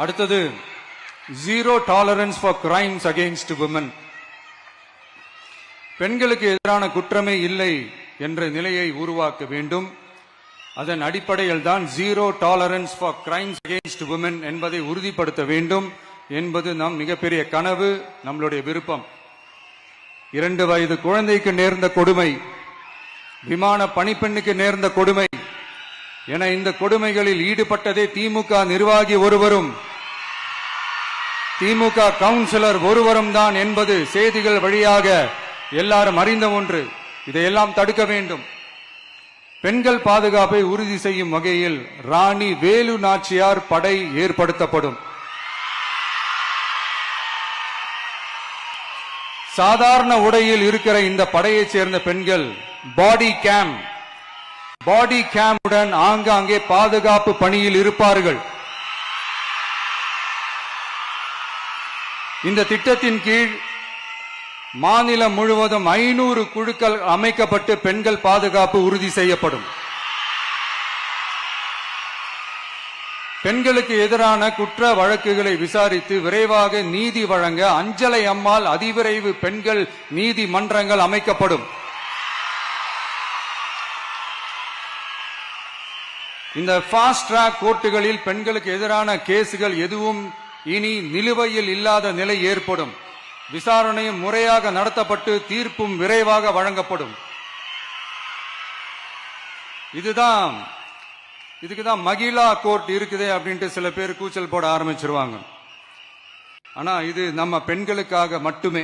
அடுத்தது zero tolerance for crimes against women. பெண்களுக்கு எதிரான குற்றமே இல்லை என்ற நிலையை உருவாக்க வேண்டும். அதன் அடிப்படையில் தான் zero tolerance for crimes against women என்பதை உறுதிப்படுத்த வேண்டும் என்பது நம் மிகப்பெரிய கனவு, நம்மளுடைய விருப்பம். 2 வயது குழந்தைக்கு நேர்ந்த கொடுமை, விமான பணிப்பெண்ணுக்கு நேர்ந்த கொடுமை என இந்த கொடுமைகளில் ஈடுபட்டதே திமுக நிர்வாகி ஒருவரும் திமுக கவுன்சிலர் ஒருவரும் தான் என்பது செய்திகள் வழியாக எல்லாரும் அறிந்த ஒன்று. இதையெல்லாம் தடுக்க வேண்டும். பெண்கள் பாதுகாப்பை உறுதி செய்யும் வகையில் ராணி வேலு நாச்சியார் படை ஏற்படுத்தப்படும். சாதாரண உடையில் இருக்கிற இந்த படையைச் சேர்ந்த பெண்கள் பாடி கேமுடன் ஆங்காங்கே பாதுகாப்பு பணியில் இருப்பார்கள். இந்த திட்டத்தின் கீழ் மாநிலம் முழுவதும் 500 குழுக்கள் அமைக்கப்பட்டு பெண்கள் பாதுகாப்பு உறுதி செய்யப்படும். பெண்களுக்கு எதிரான குற்ற வழக்குகளை விசாரித்து விரைவாக நீதி வழங்க அஞ்சலை அம்மாள் அதிவிரைவு பெண்கள் நீதிமன்றங்கள் அமைக்கப்படும். இந்த ஃபாஸ்ட் ட்ராக் கோர்ட்டுகளில் பெண்களுக்கு எதிரான கேசுகள் எதுவும் இனி நிலுவையில் இல்லாத நிலை ஏற்படும். விசாரணையும் முறையாக நடத்தப்பட்டு தீர்ப்பும் விரைவாக வழங்கப்படும். இதுக்குதான் மகிழா கோர்ட் இருக்குதே அப்படின்ட்டு சில பேர் கூச்சல் போட ஆரம்பிச்சிருவாங்க. ஆனா இது நம்ம பெண்களுக்காக மட்டுமே.